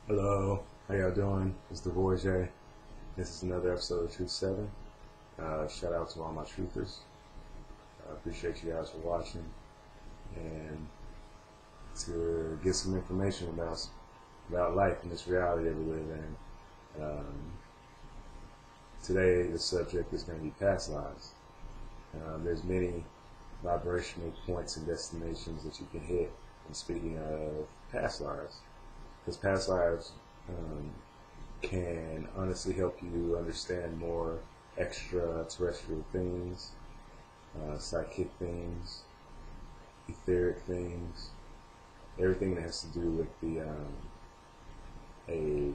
Hello, how y'all doing? It's Devorjae. This is another episode of Truth 7. Shout out to all my truthers. I appreciate you guys for watching and to get some information about life and this reality that we live in. Today the subject is going to be past lives. There's many vibrational points and destinations that you can hit when speaking of past lives. Because past lives can honestly help you understand more extraterrestrial things, psychic things, etheric things, everything that has to do with the a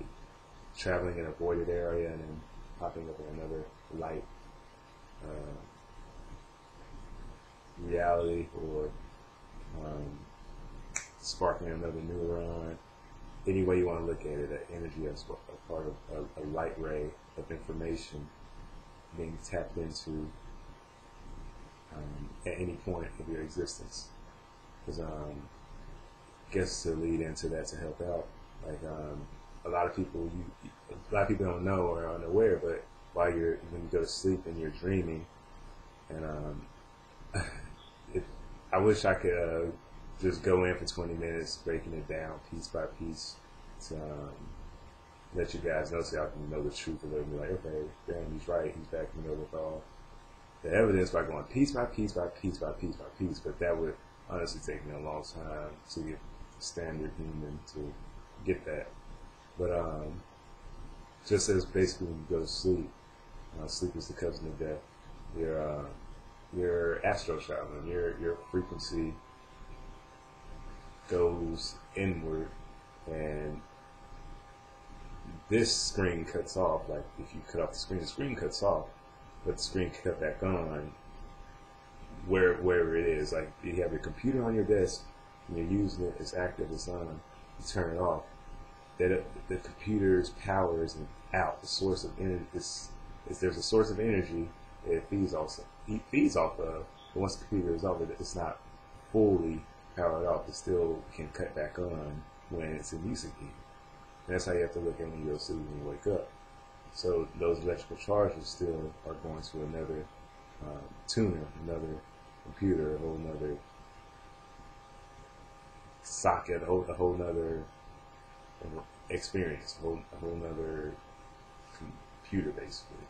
traveling in a voided area and then popping up in another light reality, or sparking another neuron. Any way you want to look at it, that energy as a part of a light ray of information being tapped into at any point of your existence. Because I guess to lead into that, to help out, like a lot of people don't know or are unaware, but when you go to sleep and you're dreaming, and I wish I could just go in for 20 minutes breaking it down piece by piece to let you guys know, so y'all can know the truth a little bit. Like, okay, damn, he's right, he's backing it up with all the evidence by going piece by piece by piece by piece by piece. But that would honestly take me a long time to get standard human to get that. But just as basically when you go to sleep, sleep is the cousin of death. Your astral traveling, your frequency goes inward, and this screen cuts off. Like, if you cut off the screen cuts off, but the screen cut back on wherever it is. Like, you have your computer on your desk and you're using it, it's active, it's on, you turn it off, the computer's power isn't out. The source of energy is there's a source of energy that it feeds off of, but once the computer is off, it's not fully powered off. It still can cut back on when it's in use again. And that's how you have to look at when you go to sleep and you wake up. So those electrical charges still are going to another tuner, another computer, a whole nother socket, a whole nother experience, a whole nother computer, basically,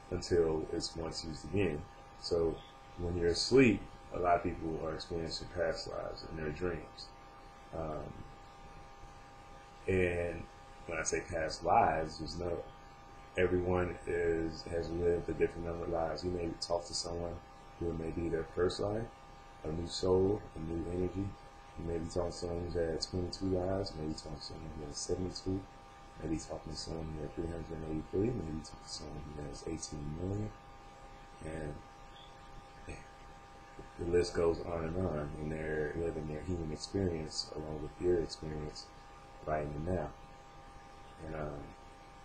until it's once used again. So when you're asleep, a lot of people are experiencing past lives in their dreams. And when I say past lives, just know everyone has lived a different number of lives. You may talk to someone who may be their first life, a new soul, a new energy. You may be talking to someone who's had 22 lives, maybe talking to someone who has 72, maybe talking to someone who has 383, maybe talking to someone who has 18 million, and the list goes on, and they're living their human experience along with your experience right in the now. And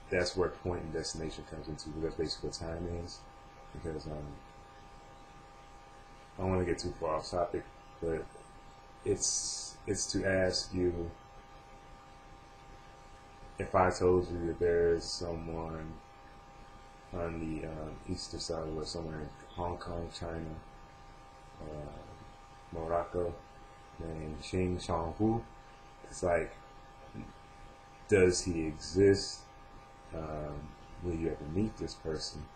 that's where point and destination comes into, because that's basically what time is. Because I don't want to get too far off topic, but it's to ask you, if I told you that there is someone on the eastern side of the world, somewhere in Hong Kong, China, Morocco, named Xing Changhu, it's like, does he exist? Will you ever meet this person?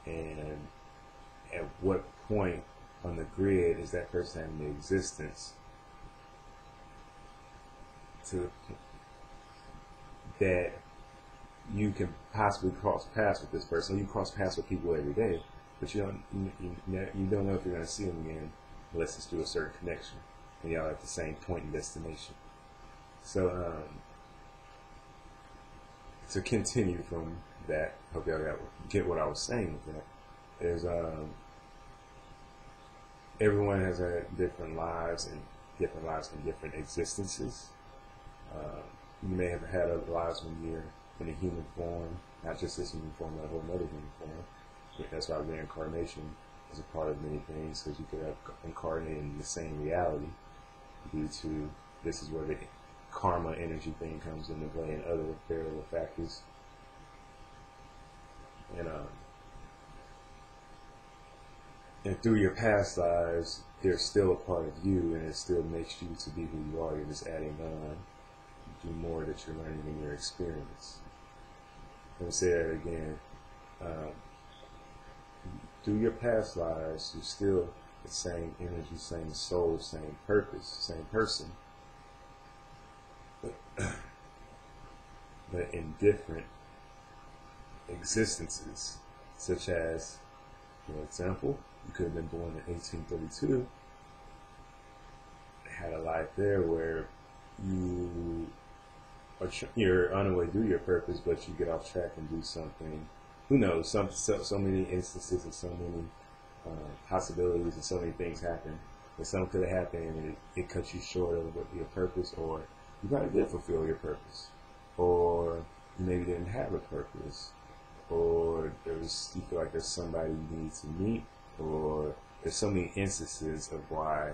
And at what point on the grid is that person having the existence to that you can possibly cross paths with this person? You cross paths with people every day, but you don't know if you're going to see them again unless it's through a certain connection, and y'all at the same point and destination. So to continue from that, hope y'all get what I was saying with that, is everyone has had different lives and different existences. You may have had other lives when you're in a human form, not just this human form, but a whole other human form. That's why reincarnation is a part of many things, because you could have incarnated in the same reality due to this is where the karma energy thing comes into play and other variable factors. And through your past lives, they're still a part of you, and it still makes you to be who you are. You're just adding on, do more that you're learning in your experience. Let me say that again. Through your past lives, you're still the same energy, same soul, same purpose, same person, but in different existences, such as, for example, you could have been born in 1832, had a life there where you're on the way to do your purpose, but you get off track and do something. Who knows? So many instances and so many possibilities and so many things happen. But something could have happened and it cut you short of your purpose, or you probably did fulfill your purpose, or you maybe didn't have a purpose, or you feel like there's somebody you need to meet, or there's so many instances of why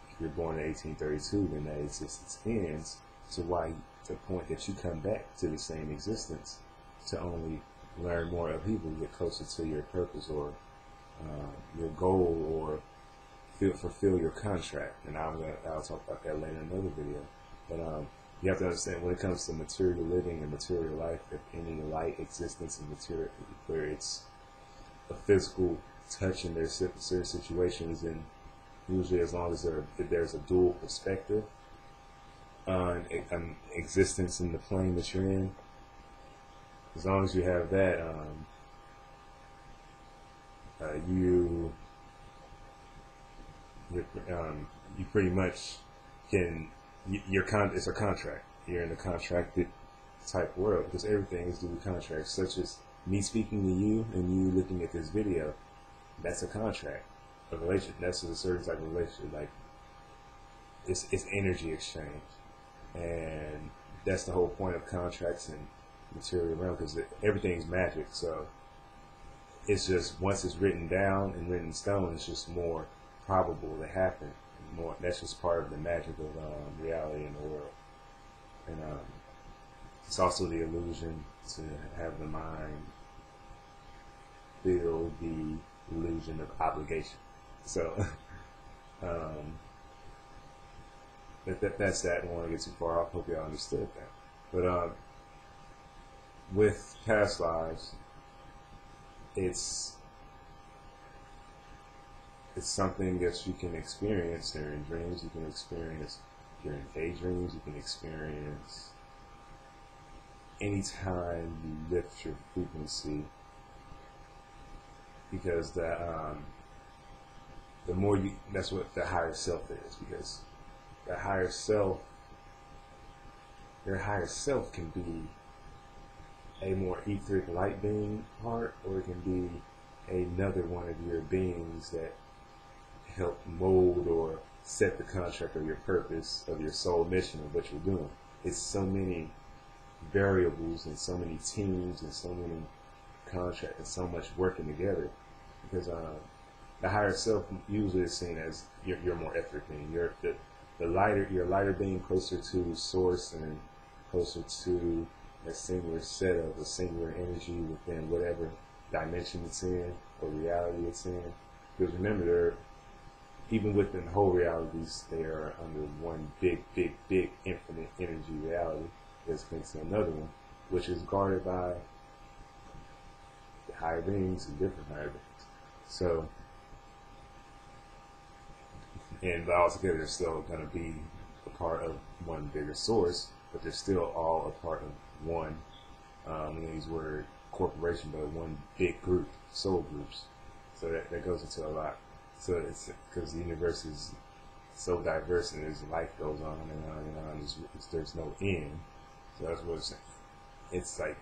if you're born in 1832, then that existence ends, to why the point that you come back to the same existence to only learn more of people, get closer to your purpose or your goal, or fulfill your contract. And I'll talk about that later in another video. But you have to understand, when it comes to material living and material life, if any light existence in material, where it's a physical touch in their certain situations, and usually as long as there's a dual perspective on existence in the plane that you're in, as long as you have that, you pretty much can. It's a contract. You're in a contracted type world, because everything is due to contracts. Such as me speaking to you and you looking at this video, that's a contract, a relationship. That's a certain type of relationship. Like it's energy exchange, and that's the whole point of contracts and material realm, because everything's magic. So it's just, once it's written down and written in stone, it's just more probable to happen. More, that's just part of the magic of reality in the world. And it's also the illusion to have the mind feel the illusion of obligation. So that's that. I don't want to get too far off. Hope y'all understood that. But with past lives, it's something that you can experience during dreams. You can experience during daydreams. You can experience anytime you lift your frequency, because the more you, that's what the higher self is. Because the higher self, your higher self can be a more etheric light being part, or it can be another one of your beings that help mold or set the contract of your purpose, of your soul mission, of what you're doing. It's so many variables and so many teams and so many contracts and so much working together, because the higher self usually is seen as you're more etheric being. You're the lighter, your lighter being, closer to source and closer to a singular set of a singular energy within whatever dimension it's in or reality it's in. Because remember, even within whole realities, they are under one big infinite energy reality that's connected to another one, which is guarded by the higher beings and different higher beings. So, but altogether, they're still going to be a part of one bigger source, but they're still all a part of one, we use the word corporation, but one big group, soul groups. So that goes into a lot. So it's because the universe is so diverse, and as life goes on and on and on, there's no end. So that's what it's saying. It's like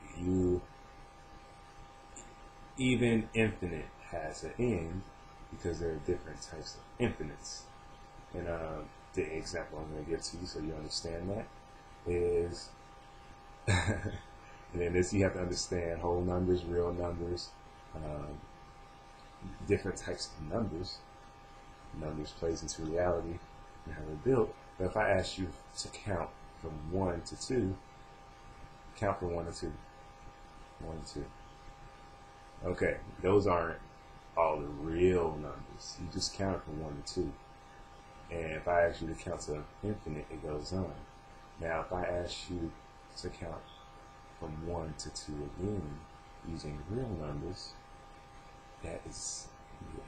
even infinite has an end, because there are different types of infinites. And the example I'm going to give to you so you understand that is, and then this, you have to understand whole numbers, real numbers, different types of numbers. Numbers plays into reality and how they're built. But if I ask you to count from 1 to 2, count from 1 to 2. 1, 2. Okay, those aren't all the real numbers. You just count from 1 to 2. And if I ask you to count to infinite, it goes on. Now, if I ask you to count from 1 to 2 again, using real numbers, it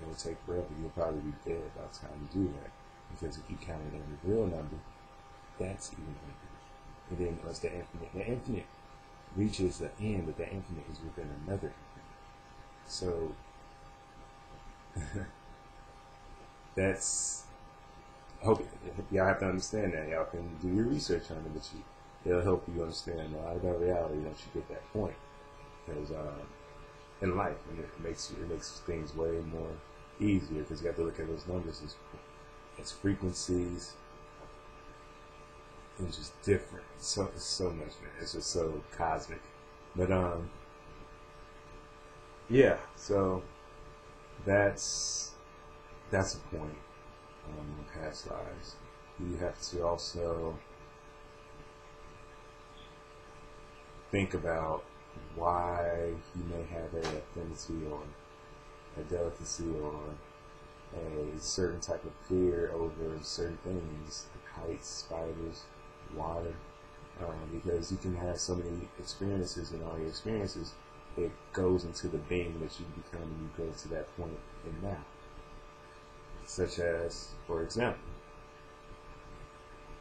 will take forever. You'll probably be dead by the time you do that. Because if you counted every real number, that's even infinite. And then what's the infinite? The infinite reaches the end, but the infinite is within another infinite. So that's, I hope y'all have to understand that. Y'all can do your research on it, but it'll help you understand a lot about reality once you get that point. Because in life, and it makes things way more easier because you have to look at those numbers as frequencies and just different. So much, man. It's just so cosmic. But yeah. So that's a point. Past lives. You have to also think about why you may have an affinity or a delicacy or a certain type of fear over certain things, like heights, spiders, water, because you can have so many experiences, and all your experiences, it goes into the being that you become when you go to that point in now. Such as, for example,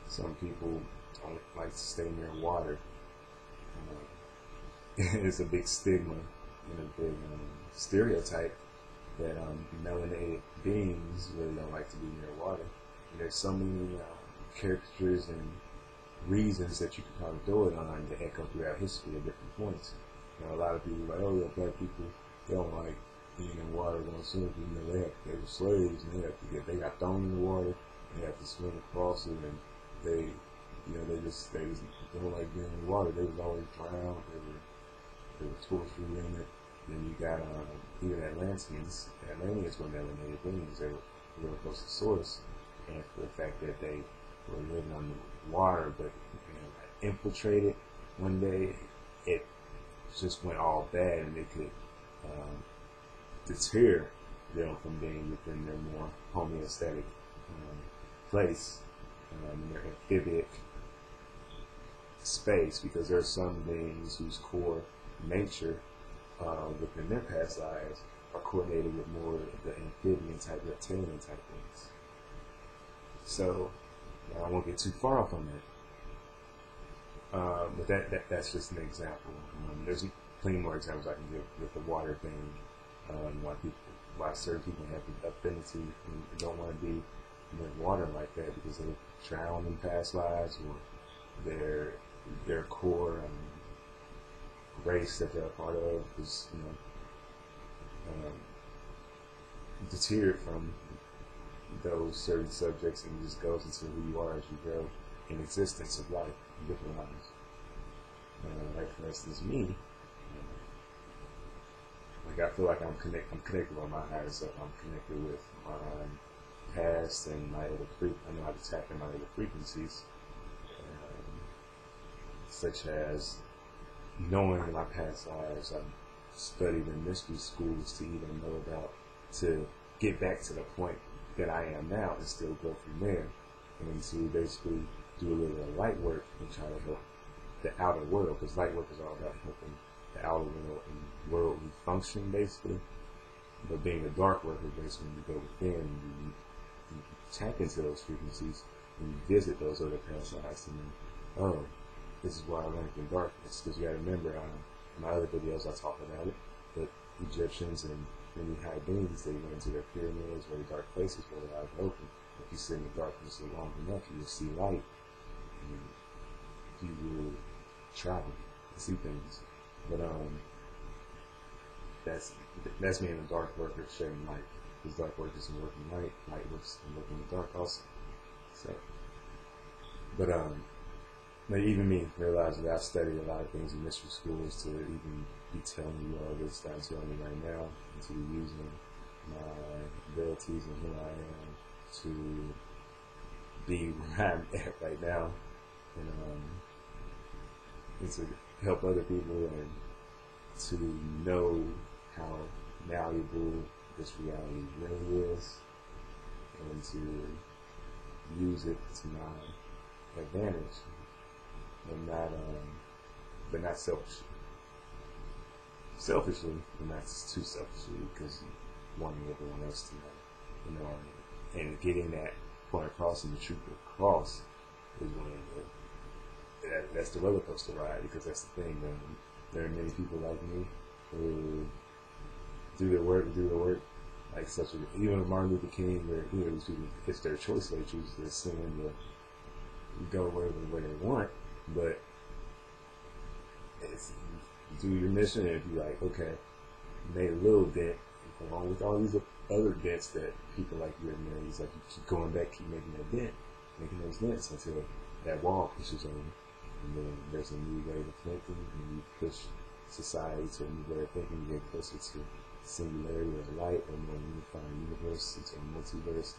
some people don't like to stay near water. It's a big stigma and a big stereotype that melanated beings really don't like to be near water. And there's so many characters and reasons that you can probably throw it on that echo throughout history at different points. You know, a lot of people are like, oh yeah, black people, they don't like being in water, going swimming. You know, they were slaves, and they got thrown in the water, and they have to swim across it, and they don't like being in the water. They was always drowned. They were tortured in it. Then you got even Atlanteans. Atlanteans were melanated beings. They were really close to source, and for the fact that they were living on the water, but infiltrated one day, it just went all bad, and it could deter them from being within their more homeostatic place, in their amphibic space, because there are some beings whose core nature within their past lives are coordinated with more of the amphibian type, reptilian type things. So I won't get too far off on that. But that's just an example. There's plenty more examples I can give with the water thing. Why certain people have an affinity and don't want to be near water like that because they drowned in past lives, or their core race that they're a part of is deterred from those certain subjects, and just goes into who you are as you grow in existence of life, in different lives. Like for instance, me. Like I feel like I'm connected with my higher self. I'm connected with my past and my other I know how to tap in my other frequencies, such as knowing my past lives. I've studied in mystery schools to even know about, to get back to the point that I am now and still go from there, and to basically do a little bit of light work and try to help the outer world, because light work is all about helping the outer world and worldly function, basically. But being a dark worker, basically, when you go within and you tap into those frequencies and you visit those other past lives, and then, oh, this is why I learned in darkness. Because you got to remember, in my other videos I talk about it, but Egyptians and many high beings, they went into their pyramids, very dark places where their eyes open. If you sit in the darkness long enough, you will see light, and you will travel and see things. But that's me in a dark worker shedding light. Because dark work is working light, light works and working in the dark also. So, but even me realizing that I studied a lot of things in mystery schools to even be telling you all this that I'm telling you right now, and to be using my abilities and who I am to be where I'm at right now, and to help other people and to know how malleable this reality really is, and to use it to my advantage, and not, but not selfishly. Selfishly, and not too selfishly, because wanting everyone else to know, and getting that point across and the truth across is one of that's the roller coaster ride, because that's the thing. There are many people like me who do their work, like even Martin Luther King, where these people, it's their choice, they choose to sin to go where they want, but it's do your mission, and be like, okay, made a little dent, along with all these other dents that people like you have made. It's like you keep going back, keep making that dent, making those dents until that wall pushes over, and then there's a new way of thinking, and you push society to a new way of thinking, you get closer to singularity or light, or more unified universe, into a multiverse,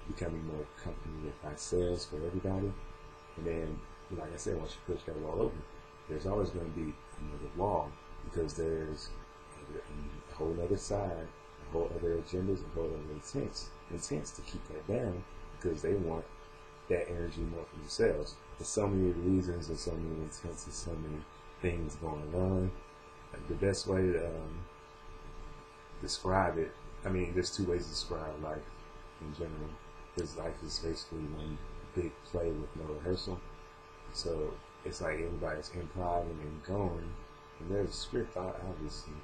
becoming more company with ourselves for everybody. And then, like I said, once you push that wall open, there's always going to be another wall, because there's a whole other side, a whole other agendas, a whole other intents to keep that down, because they want that energy more for themselves. There's so many reasons and so many intents and so many things going on. Like the best way to describe it, I mean, there's two ways to describe life in general. Because life is basically one big play with no rehearsal. So it's like everybody's improvising and going, and there's a script, obviously.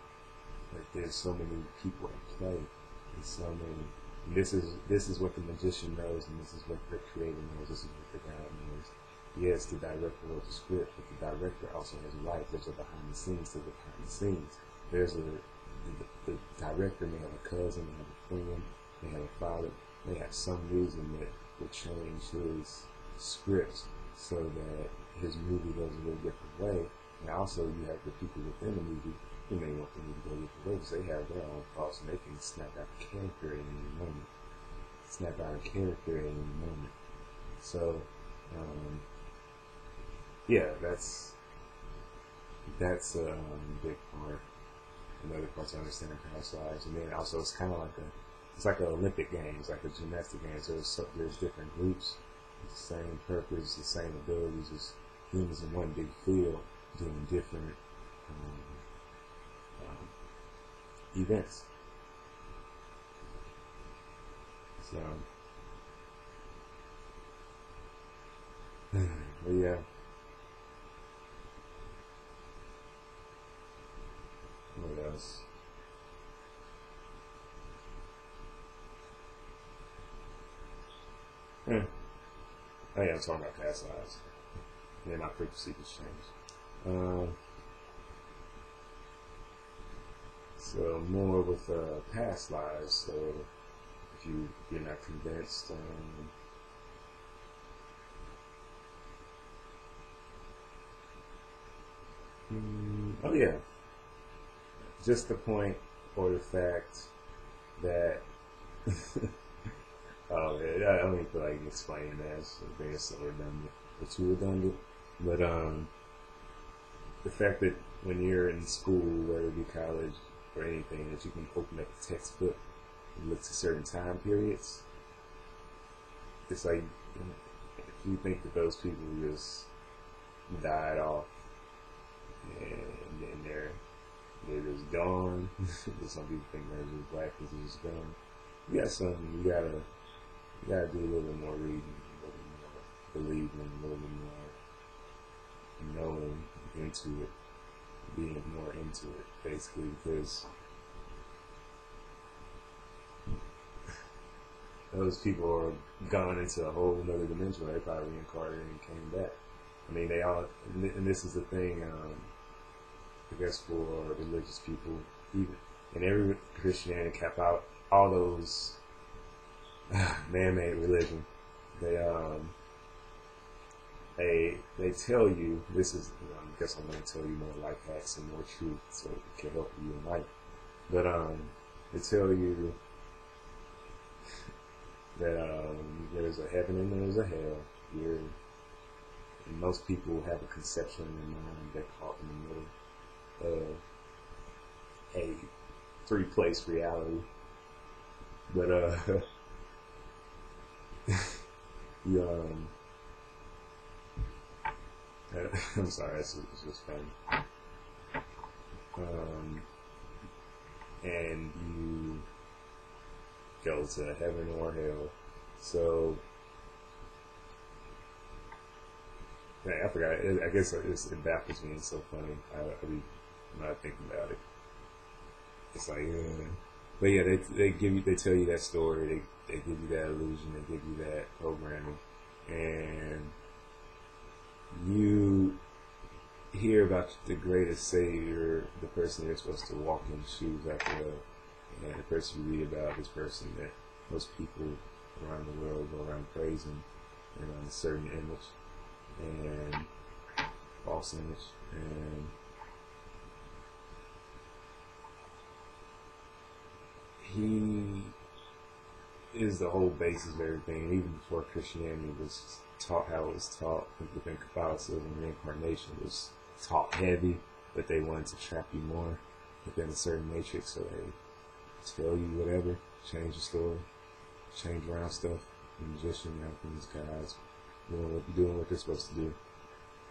Like there's so many people at play, and so many. And this is what the magician knows, and this is what the creator knows. This is what the God knows. Yes, the director wrote the script, but the director also has a life. There's a behind the scenes to the behind the scenes. There's the director may have a cousin, may have a friend, may have a father, may have some reason that would change his script so that his movie goes a little different way. And also you have the people within the movie who may want the movie to go a different way, because they have their own thoughts, and they can snap out of character at any moment. So, yeah, that's a big part. Another part to understanding past lives, and then also it's kind of like it's like an Olympic Games, like a gymnastic games. There's different groups, with the same purpose, the same abilities, as humans in one big field doing different events. So, but yeah. What else? Oh yeah, I'm talking about past lives. Yeah, my frequency has changed. So more with past lives. So if you're not convinced, oh yeah, just the point or the fact that oh yeah, I don't even feel like explaining that. So I think it's so redundant, or too redundant. But the fact that when you're in school, whether it be college or anything, that you can open up a textbook and look to certain time periods. It's like, if you think that those people just died off and then they're just gone. Some people think they're just black because they're just gone. You got something. You gotta do a little bit more reading, a little bit more believing, a little bit more knowing into it, being more into it, basically, because those people are gone into a whole another dimension where they probably reincarnated and came back. I mean, they all, and this is the thing, I guess, for religious people, even, and every Christianity kept out all those man-made religion. They tell you, this is, I guess I'm going to tell you more life hacks and more truth so it can help you in life. But they tell you that there's a heaven and there's a hell. Here, and most people have a conception in their mind they're caught in the middle of a three-place reality. But you, I'm sorry, it's just funny. And you go to heaven or hell. So, I forgot. I guess it baffles me. It's so funny. I'm not thinking about it. It's like, but yeah, they tell you that story. They give you that illusion. They give you that programming, and you hear about the greatest savior, the person you're supposed to walk in shoes after, and the person you read about, this person that most people around the world go around praising, and on a certain image and false image, and he is the whole basis of everything. And even before Christianity was taught how it was taught within Catholicism, reincarnation was taught heavy, but they wanted to trap you more within a certain matrix, so they tell you whatever, change the story, change around stuff. The magician, these guys doing what they're supposed to do,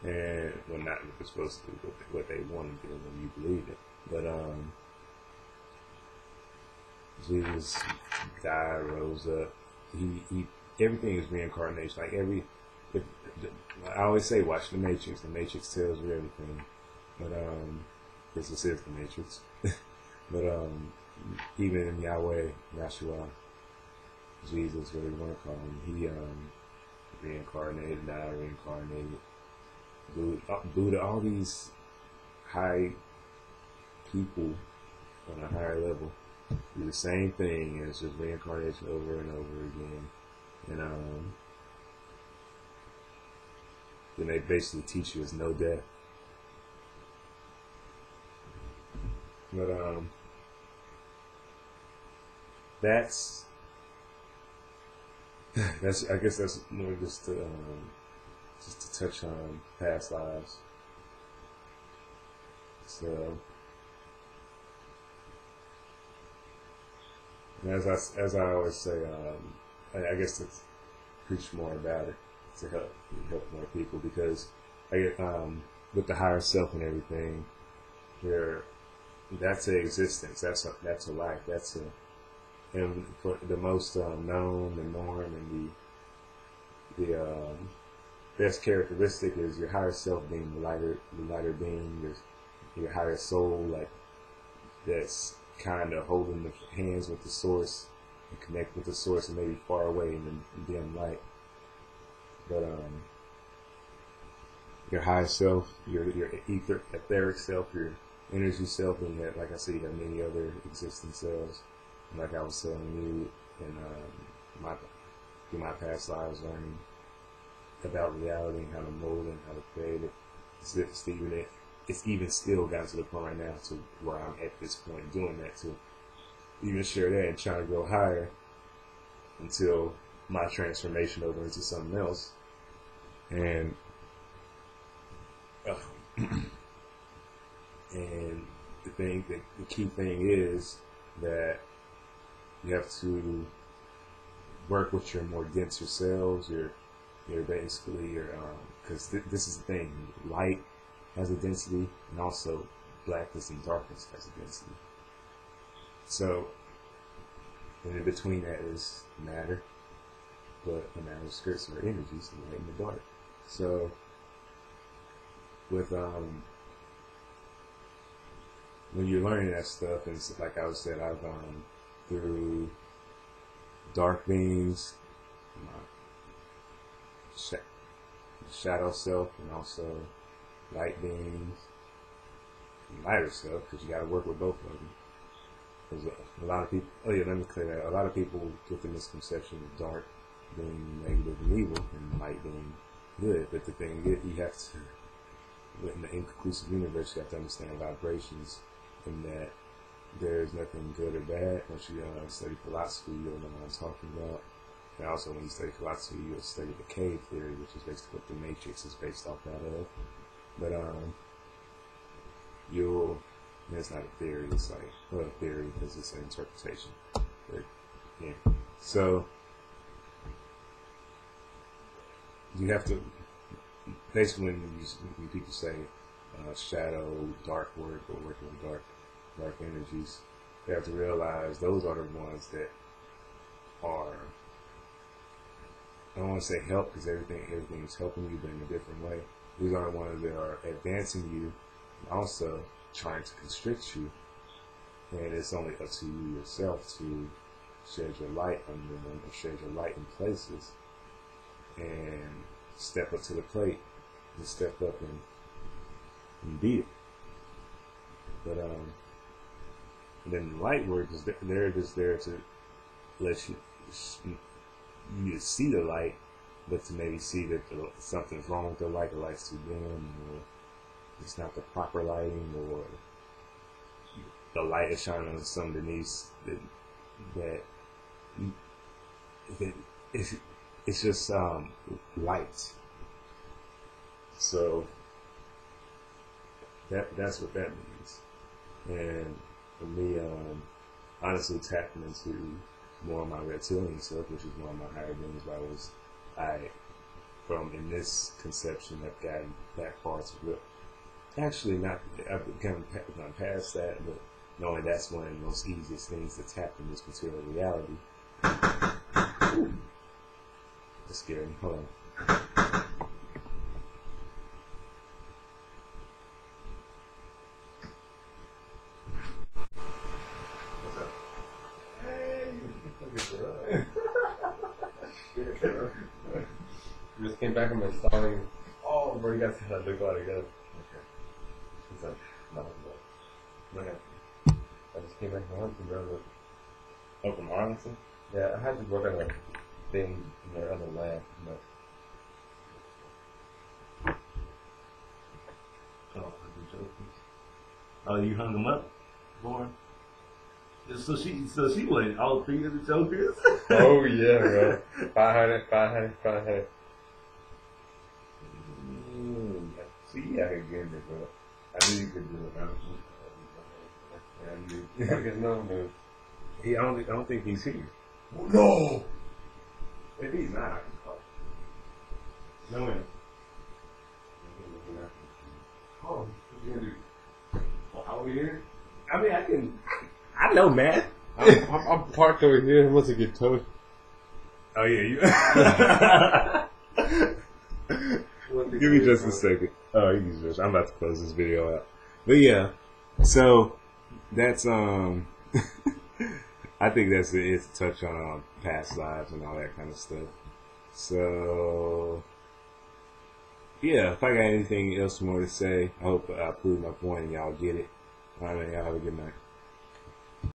and well, not what they're supposed to do, but what they want to do when you believe it. But Jesus died, rose up. He everything is reincarnation. Like I always say, watch the Matrix. The Matrix tells you everything. But this is the Matrix. But even in Yahweh, Yahshua, Jesus, whatever you want to call him, he reincarnated, died, reincarnated. Buddha, all these high people on a higher level do the same thing, and it's just reincarnation over and over again. And then they basically teach you is no death. But that's I guess that's more just to touch on past lives. So, and as I always say, I guess to preach more about it, to help more people, because with the higher self and everything, that's an existence, that's a life, and for the most known, the norm, and the best characteristic is your higher self being the lighter being, your higher soul, like that's kind of holding the hands with the source and connect with the source, and maybe far away in the dim light. But your higher self, your etheric self, your energy self, and yet, like I said, you have many other existing selves. And like I was telling you, in through my past lives, learning about reality and how to mold and how to create it, it's even still gotten to the point right now to where I'm at this point doing that, to even share that and trying to go higher until my transformation over into something else. And and the key thing is that you have to work with your more denser selves, your basically because this is the thing, light has a density, and also blackness and darkness has a density. So, and in between that is matter, but the matter skirts are energies, the light and the dark. So, with when you're learning that stuff, and it's like I said, I've through dark beings, my shadow self, and also light beings, and lighter self, because you got to work with both of them. Because a lot of people, let me clear that. A lot of people get the misconception of dark being negative and evil, and light being good. But the thing is, you have to, in the inconclusive universe, you have to understand vibrations, and that there's nothing good or bad. Once you study philosophy, you'll know what I'm talking about. And also, when you study philosophy, you'll study the cave theory, which is basically what the Matrix is based off that of. But it's not a theory. It's like, well, a theory because it's an interpretation. But yeah, so you have to basically when people say shadow, dark work, or working with dark energies, you have to realize those are the ones that are, I don't want to say help because everything is helping you, but in a different way. These are the ones that are advancing you, and also trying to constrict you. And it's only up to you yourself to shed your light on them, or shed your light in places, and step up to the plate, and step up and beat it. But and then the light work is they're just there to let you see the light, but to maybe see that something's wrong with the light's too dim, or it's not the proper lighting, or the light is shining on some beneath that it's just light. So that's what that means. And for me, honestly, tapping into more of my reptilian self, which is one of my higher beings, from in this conception, I've gotten that far to real. Actually, not. I've gone past that, but knowing that's one of the most easiest things to tap in this material reality. Ooh. That's scary. Hold on. What's up? Hey! Just came back from my stalling. Oh, bro, you guys had to go out again. Okay. What's up? No, okay. I just came back from Arlington, bro. Oh, from Arlington? Yeah, I had to work on a thing in their other lab, but. Oh, I'm joking. Oh, you hung him up for him? So she went all 3 of the jokers? Oh, yeah, bro. 500. See, I could get it, bro. I knew you could do it. I guess no, man. I don't think he's here. No! If he's not, I can call. No way. Oh, what you gonna do? Well, how are we here? I mean, I know, man. I'm parked over here. Once it get towed. Oh yeah, you. Give me just a second. Oh, you can just. I'm about to close this video out. But yeah, so that's I think that's it. It's a touch on past lives and all that kind of stuff. So yeah, if I got anything else more to say, I hope I proved my point and y'all get it. All right, y'all have a good night.